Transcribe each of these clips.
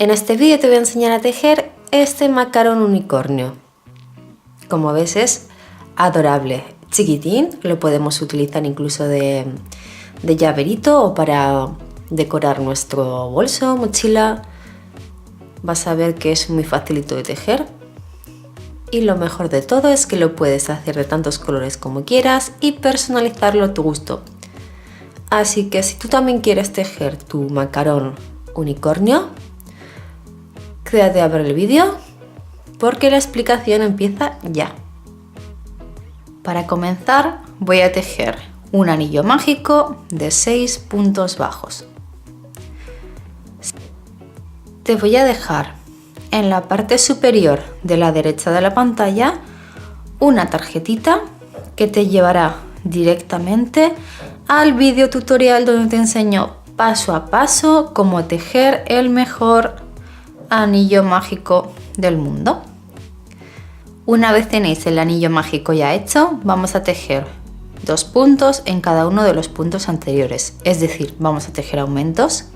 En este vídeo te voy a enseñar a tejer este macarón unicornio. Como ves es adorable, chiquitín, lo podemos utilizar incluso de llaverito o para decorar nuestro bolso, mochila. Vas a ver que es muy facilito de tejer. Y lo mejor de todo es que lo puedes hacer de tantos colores como quieras y personalizarlo a tu gusto. Así que si tú también quieres tejer tu macarón unicornio, quédate a ver el vídeo porque la explicación empieza ya. Para comenzar voy a tejer un anillo mágico de 6 puntos bajos. Te voy a dejar en la parte superior de la derecha de la pantalla una tarjetita que te llevará directamente al vídeo tutorial donde te enseño paso a paso cómo tejer el mejor anillo mágico del mundo. Una vez tenéis el anillo mágico ya hecho, vamos a tejer 2 puntos en cada uno de los puntos anteriores, es decir, vamos a tejer aumentos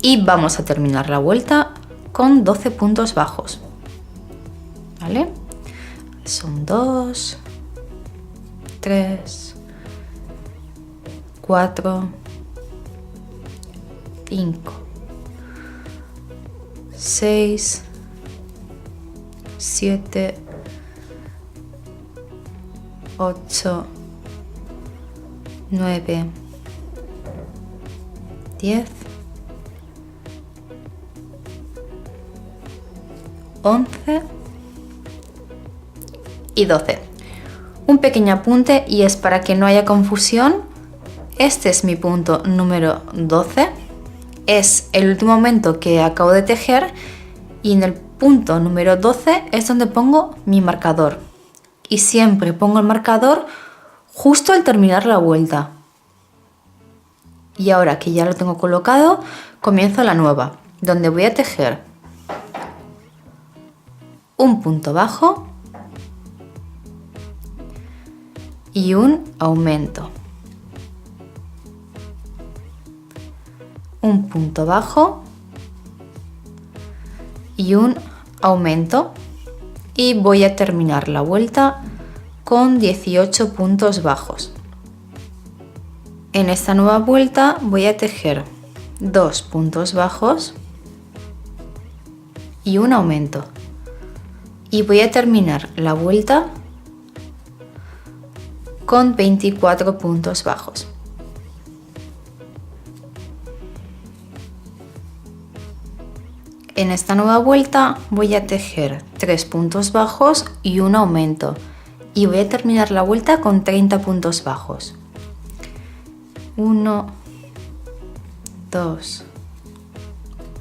y vamos a terminar la vuelta con 12 puntos bajos. ¿Vale? Son 2, 3, 4, 5, 6, 7, 8, 9, 10, 11 y 12. Un pequeño apunte y es para que no haya confusión. Este es mi punto número 12. Es el último aumento que acabo de tejer y en el punto número 12 es donde pongo mi marcador. Y siempre pongo el marcador justo al terminar la vuelta. Y ahora que ya lo tengo colocado, comienzo la nueva, donde voy a tejer un punto bajo y un aumento. Un punto bajo y un aumento y voy a terminar la vuelta con 18 puntos bajos. En esta nueva vuelta voy a tejer 2 puntos bajos y un aumento y voy a terminar la vuelta con 24 puntos bajos. En esta nueva vuelta voy a tejer 3 puntos bajos y un aumento y voy a terminar la vuelta con 30 puntos bajos. 1, 2,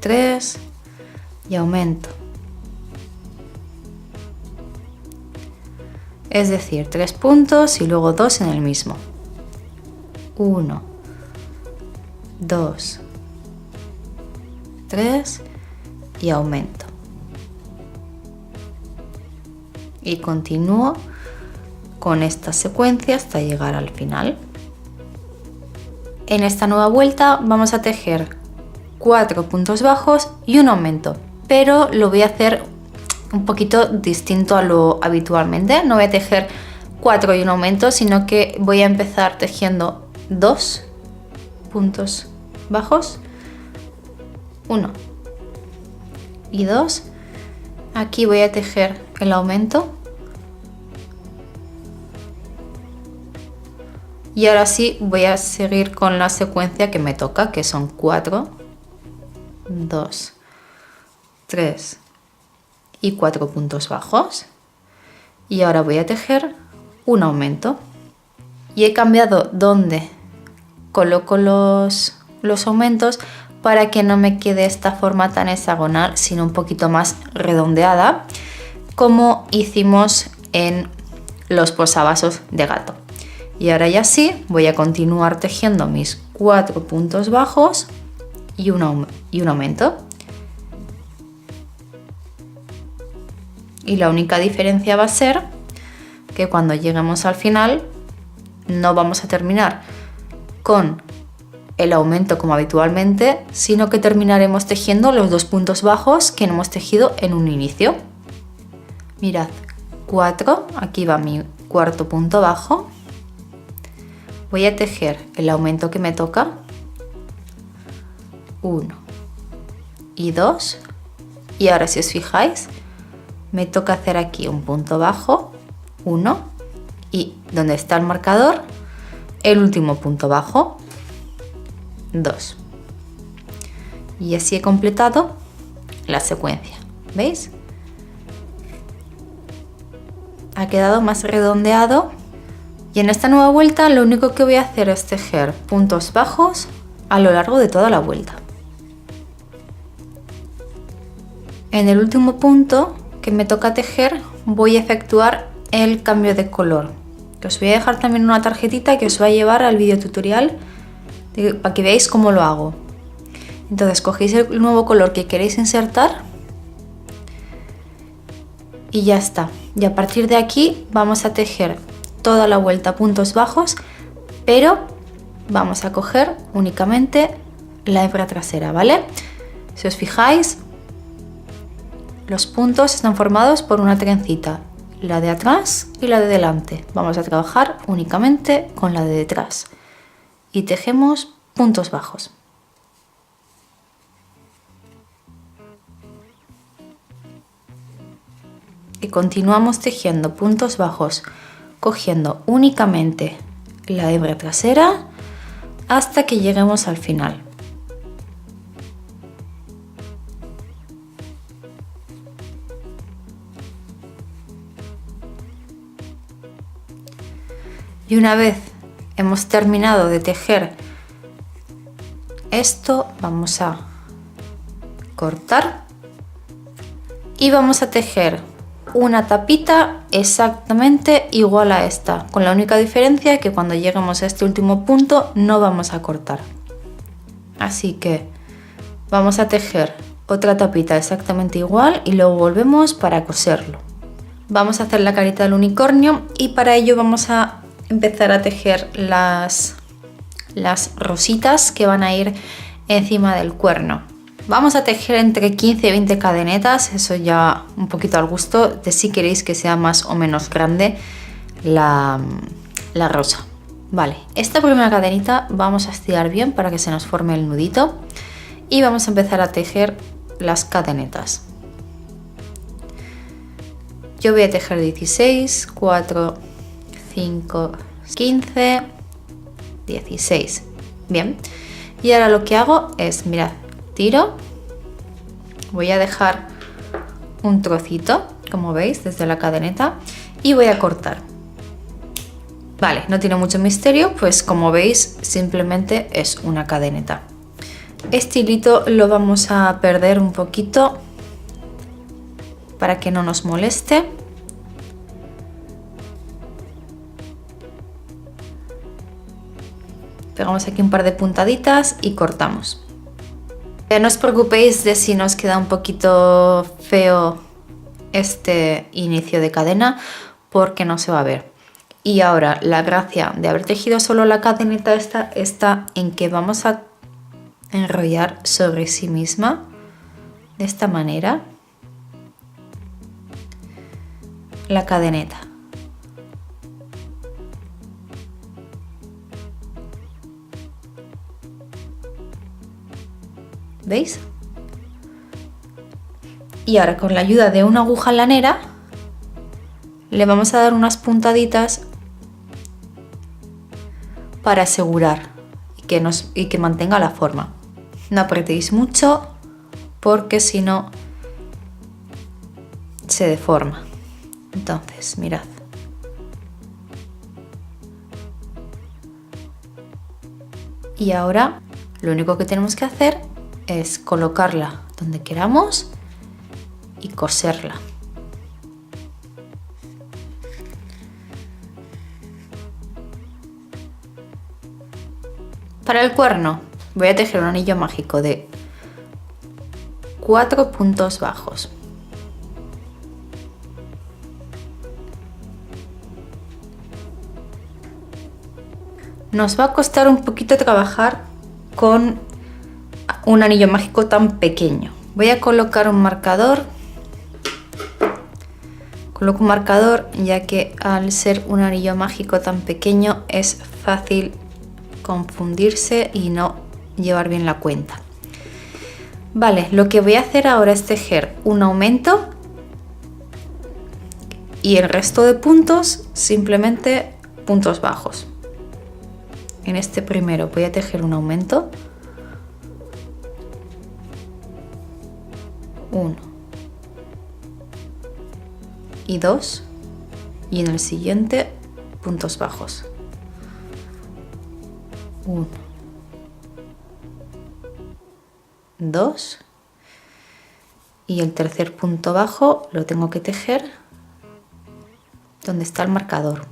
3 y aumento. Es decir, 3 puntos y luego 2 en el mismo. 1, 2, 3 y aumento. Y continúo con esta secuencia hasta llegar al final. En esta nueva vuelta vamos a tejer 4 puntos bajos y un aumento, pero lo voy a hacer un poquito distinto a lo habitualmente. No voy a tejer 4 y un aumento, sino que voy a empezar tejiendo 2 puntos bajos, 1 y 2. Aquí voy a tejer el aumento y ahora sí voy a seguir con la secuencia que me toca, que son 4, 2, 3 y 4 puntos bajos y ahora voy a tejer un aumento y he cambiado donde coloco los aumentos para que no me quede esta forma tan hexagonal, sino un poquito más redondeada, como hicimos en los posavasos de gato. Y ahora ya sí voy a continuar tejiendo mis 4 puntos bajos y un aumento. Y la única diferencia va a ser que cuando lleguemos al final no vamos a terminar con el aumento como habitualmente, sino que terminaremos tejiendo los 2 puntos bajos que no hemos tejido en un inicio. Mirad, 4, aquí va mi cuarto punto bajo. Voy a tejer el aumento que me toca, 1 y 2, y ahora si os fijáis me toca hacer aquí un punto bajo, 1, y donde está el marcador, el último punto bajo, 2, y así he completado la secuencia. ¿Veis? Ha quedado más redondeado, y en esta nueva vuelta lo único que voy a hacer es tejer puntos bajos a lo largo de toda la vuelta. En el último punto que me toca tejer voy a efectuar el cambio de color, que os voy a dejar también una tarjetita que os va a llevar al vídeo tutorial para que veáis cómo lo hago. Entonces cogéis el nuevo color que queréis insertar y ya está. Y a partir de aquí vamos a tejer toda la vuelta puntos bajos, pero vamos a coger únicamente la hebra trasera, ¿vale? Si os fijáis, los puntos están formados por una trencita, la de atrás y la de delante. Vamos a trabajar únicamente con la de detrás y tejemos puntos bajos. Y continuamos tejiendo puntos bajos, cogiendo únicamente la hebra trasera hasta que lleguemos al final. Y una vez hemos terminado de tejer esto, vamos a cortar y vamos a tejer una tapita exactamente igual a esta, con la única diferencia que cuando lleguemos a este último punto no vamos a cortar. Así que vamos a tejer otra tapita exactamente igual y luego volvemos para coserlo. Vamos a hacer la carita del unicornio y para ello vamos a empezar a tejer las rositas que van a ir encima del cuerno. Vamos a tejer entre 15 y 20 cadenetas, eso ya un poquito al gusto de si queréis que sea más o menos grande la rosa. Vale, esta primera cadenita vamos a estirar bien para que se nos forme el nudito y vamos a empezar a tejer las cadenetas. Yo voy a tejer 16, 4, 5, 15, 16. Bien, y ahora lo que hago es, mirad, tiro, voy a dejar un trocito, como veis, desde la cadeneta y voy a cortar. Vale, no tiene mucho misterio, pues como veis simplemente es una cadeneta. Este hilito lo vamos a perder un poquito para que no nos moleste. Pegamos aquí un par de puntaditas y cortamos. No os preocupéis de si nos queda un poquito feo este inicio de cadena, porque no se va a ver. Y ahora la gracia de haber tejido solo la cadeneta está en que vamos a enrollar sobre sí misma de esta manera la cadeneta. ¿Veis? Y ahora con la ayuda de una aguja lanera le vamos a dar unas puntaditas para asegurar y que mantenga la forma. No apretéis mucho porque si no se deforma. Entonces, mirad. Y ahora lo único que tenemos que hacer es colocarla donde queramos y coserla. Para el cuerno voy a tejer un anillo mágico de 4 puntos bajos. Nos va a costar un poquito trabajar con un anillo mágico tan pequeño. Voy a colocar un marcador. Coloco un marcador ya que al ser un anillo mágico tan pequeño es fácil confundirse y no llevar bien la cuenta. Vale, lo que voy a hacer ahora es tejer un aumento y el resto de puntos simplemente puntos bajos. En este primero voy a tejer un aumento, 1 y 2, y en el siguiente puntos bajos, 1, 2, y el tercer punto bajo lo tengo que tejer donde está el marcador.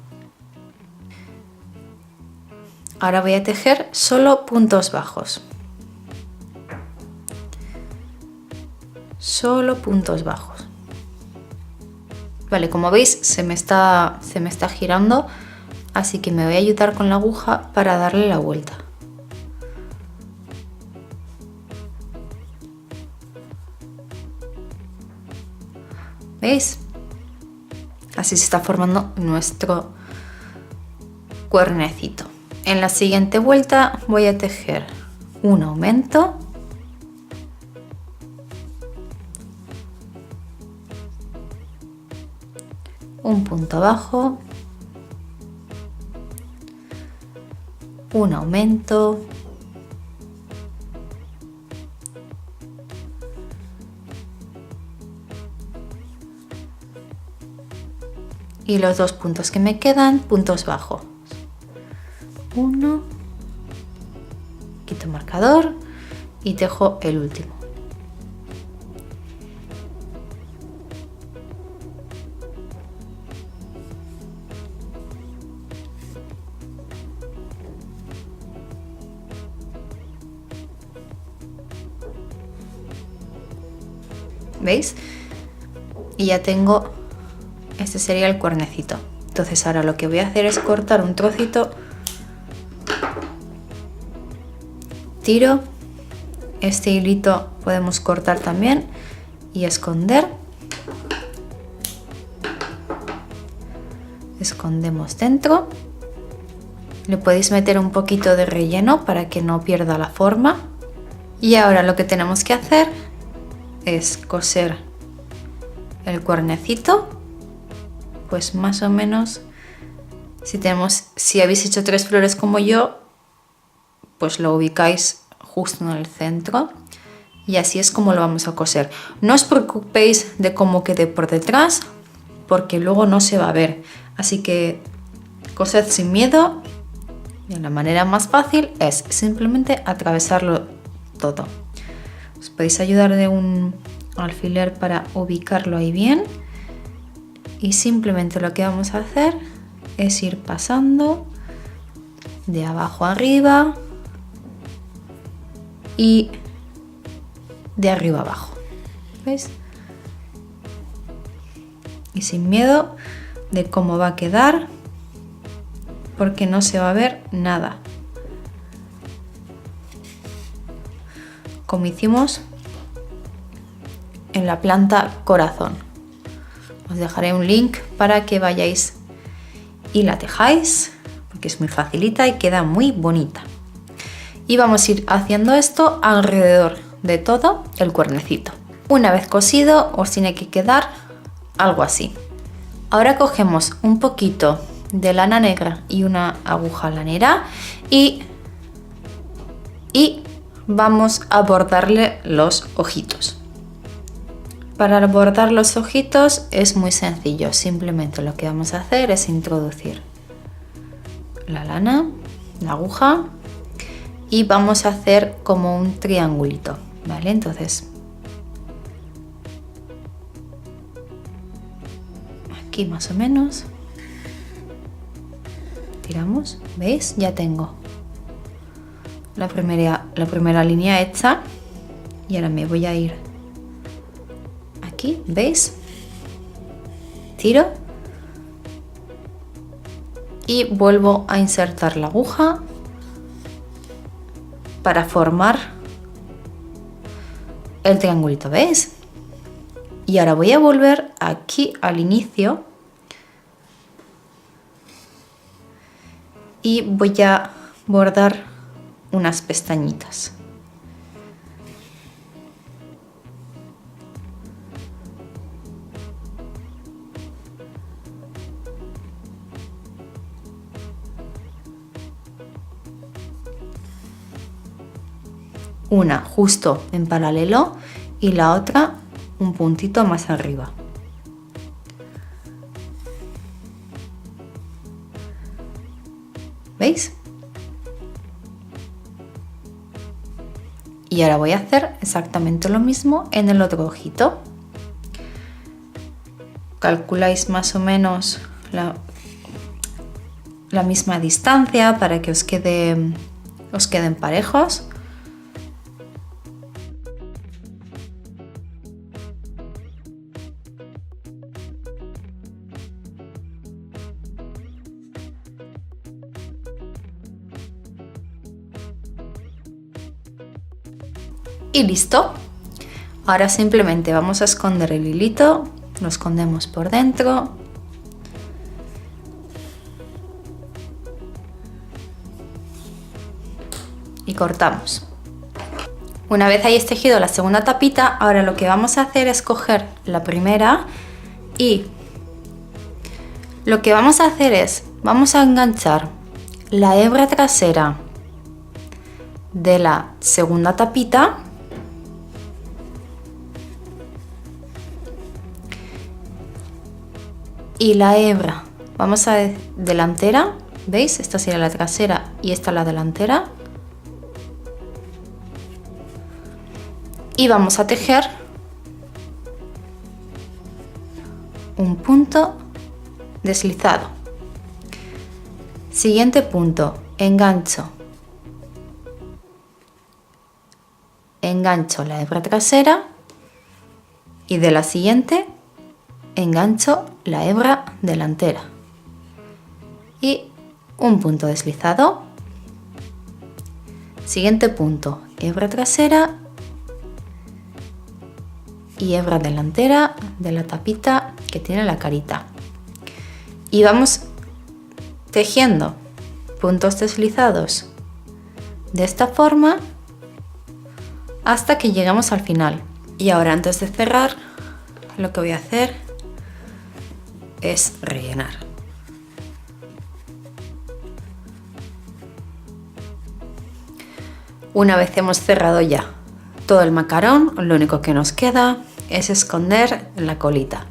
Ahora voy a tejer solo puntos bajos. Solo puntos bajos. Vale, como veis se me está girando, así que me voy a ayudar con la aguja para darle la vuelta. ¿Veis? Así se está formando nuestro cuernecito. En la siguiente vuelta voy a tejer un aumento, un punto bajo, un aumento, y los dos puntos que me quedan, puntos bajos. 1, quito marcador y tejo el último. ¿Veis? Y ya tengo, este sería el cuernecito. Entonces ahora lo que voy a hacer es cortar un trocito, tiro, este hilito podemos cortar también y esconder. Escondemos dentro. Le podéis meter un poquito de relleno para que no pierda la forma. Y ahora lo que tenemos que hacer es coser el cuernecito, pues más o menos, si habéis hecho 3 flores como yo, pues lo ubicáis justo en el centro y así es como lo vamos a coser. No os preocupéis de cómo quede por detrás porque luego no se va a ver, así que cosed sin miedo y la manera más fácil es simplemente atravesarlo todo. Os podéis ayudar de un alfiler para ubicarlo ahí bien y simplemente lo que vamos a hacer es ir pasando de abajo a arriba y de arriba abajo, ¿veis? Y sin miedo de cómo va a quedar porque no se va a ver nada, como hicimos en la planta corazón. Os dejaré un link para que vayáis y la tejáis porque es muy facilita y queda muy bonita. Y vamos a ir haciendo esto alrededor de todo el cuernecito. Una vez cosido os tiene que quedar algo así. Ahora cogemos un poquito de lana negra y una aguja lanera y vamos a bordarle los ojitos. Para bordar los ojitos es muy sencillo, simplemente lo que vamos a hacer es introducir la lana, la aguja y vamos a hacer como un triangulito, ¿vale? Entonces aquí más o menos tiramos, ¿veis? Ya tengo la primera línea hecha y ahora me voy a ir aquí, ¿veis? Tiro y vuelvo a insertar la aguja para formar el triangulito, ¿veis? Y ahora voy a volver aquí al inicio y voy a bordar unas pestañitas. Una justo en paralelo y la otra un puntito más arriba. ¿Veis? Y ahora voy a hacer exactamente lo mismo en el otro ojito. Calculáis más o menos la misma distancia para que os queden parejos. Y listo. Ahora simplemente vamos a esconder el hilito, lo escondemos por dentro. Y cortamos. Una vez hayáis tejido la segunda tapita, ahora lo que vamos a hacer es coger la primera y lo que vamos a hacer es, vamos a enganchar la hebra trasera de la segunda tapita y la hebra, vamos a delantera, ¿veis? Esta sería la trasera y esta la delantera. Y vamos a tejer un punto deslizado. Siguiente punto, engancho la hebra trasera y de la siguiente engancho la hebra delantera y un punto deslizado. Siguiente punto, hebra trasera y hebra delantera de la tapita que tiene la carita. Y vamos tejiendo puntos deslizados de esta forma hasta que llegamos al final. Y ahora, antes de cerrar, lo que voy a hacer es rellenar. Una vez hemos cerrado ya todo el macarón, lo único que nos queda es esconder la colita.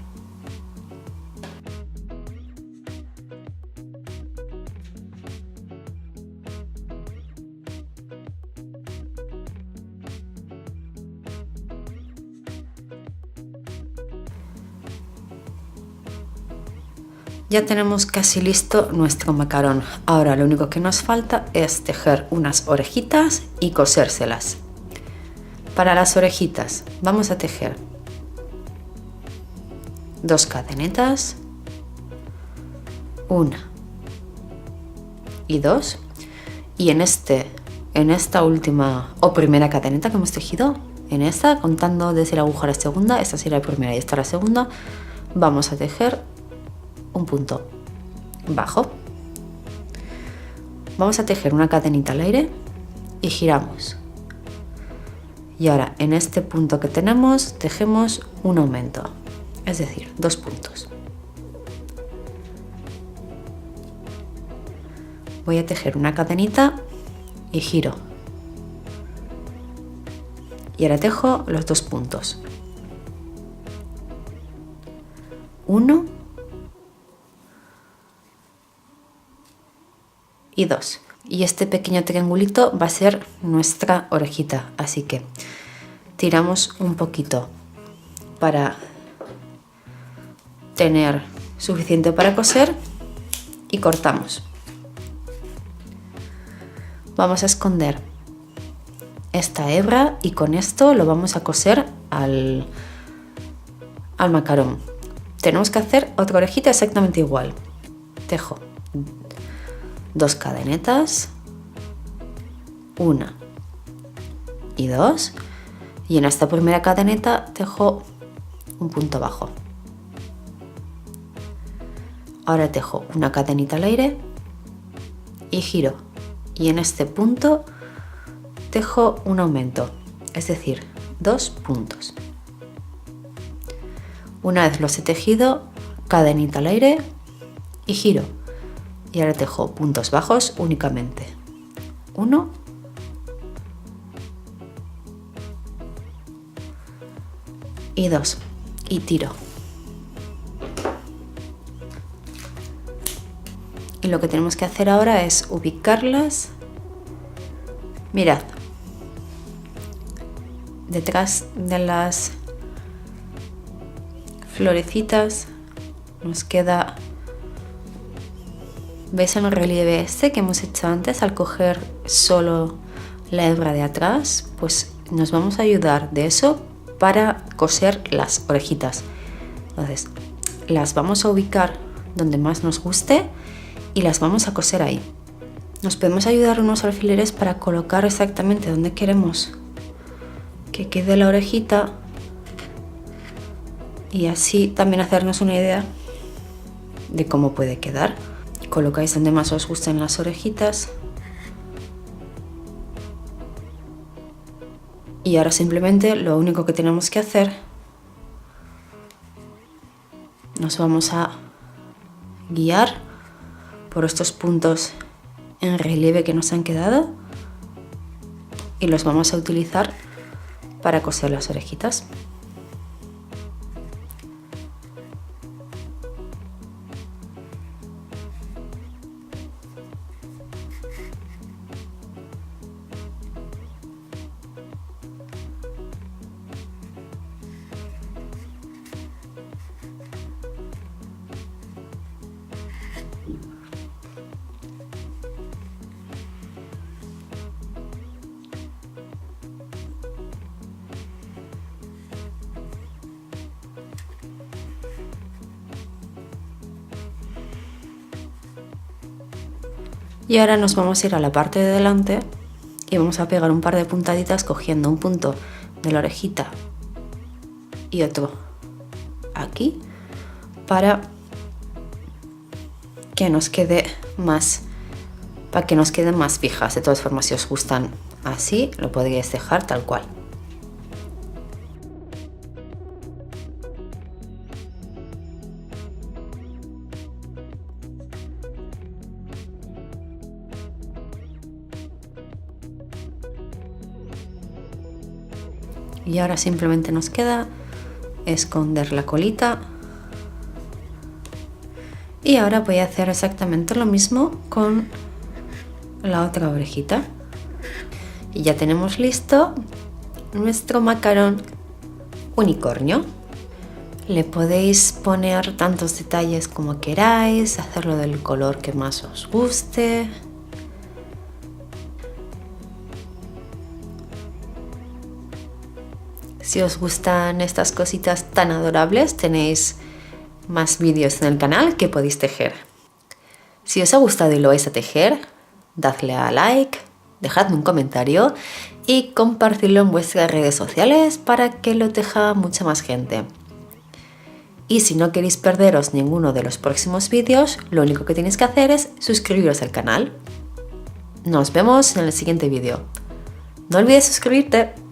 Ya tenemos casi listo nuestro macarón. Ahora lo único que nos falta es tejer unas orejitas y cosérselas. Para las orejitas vamos a tejer 2 cadenetas, 1 y 2, y en esta última o primera cadeneta que hemos tejido, en esta, contando desde la aguja a la segunda, esta sería la primera y esta la segunda, vamos a tejer un punto bajo. Vamos a tejer una cadenita al aire y giramos. Y ahora en este punto que tenemos tejemos un aumento, es decir, 2 puntos. Voy a tejer una cadenita y giro. Y ahora tejo los 2 puntos. 1 y 2. Y este pequeño triangulito va a ser nuestra orejita, así que tiramos un poquito para tener suficiente para coser y cortamos. Vamos a esconder esta hebra y con esto lo vamos a coser al macarón. Tenemos que hacer otra orejita exactamente igual. Tejo 2 cadenetas, 1 y 2, y en esta primera cadeneta tejo un punto bajo. Ahora tejo una cadenita al aire y giro, y en este punto tejo un aumento, es decir, 2 puntos. Una vez los he tejido, cadenita al aire y giro, y ahora tejo puntos bajos únicamente. 1 y 2, y tiro. Y lo que tenemos que hacer ahora es ubicarlas. Mirad, detrás de las florecitas nos queda, ¿veis el relieve este que hemos hecho antes al coger solo la hebra de atrás? Pues nos vamos a ayudar de eso para coser las orejitas. Entonces las vamos a ubicar donde más nos guste y las vamos a coser ahí. Nos podemos ayudar unos alfileres para colocar exactamente donde queremos que quede la orejita y así también hacernos una idea de cómo puede quedar. Colocáis donde más os gusten las orejitas y ahora simplemente lo único que tenemos que hacer, nos vamos a guiar por estos puntos en relieve que nos han quedado y los vamos a utilizar para coser las orejitas. Y ahora nos vamos a ir a la parte de delante y vamos a pegar un par de puntaditas cogiendo un punto de la orejita y otro aquí para que nos quede más, fijas. De todas formas, si os gustan así, lo podríais dejar tal cual. Y ahora simplemente nos queda esconder la colita. Y ahora voy a hacer exactamente lo mismo con la otra orejita. Y ya tenemos listo nuestro macarón unicornio. Le podéis poner tantos detalles como queráis, hacerlo del color que más os guste. Si os gustan estas cositas tan adorables, tenéis más vídeos en el canal que podéis tejer. Si os ha gustado y lo vais a tejer, dadle a like, dejadme un comentario y compartidlo en vuestras redes sociales para que lo teja mucha más gente. Y si no queréis perderos ninguno de los próximos vídeos, lo único que tenéis que hacer es suscribiros al canal. Nos vemos en el siguiente vídeo. No olvides suscribirte.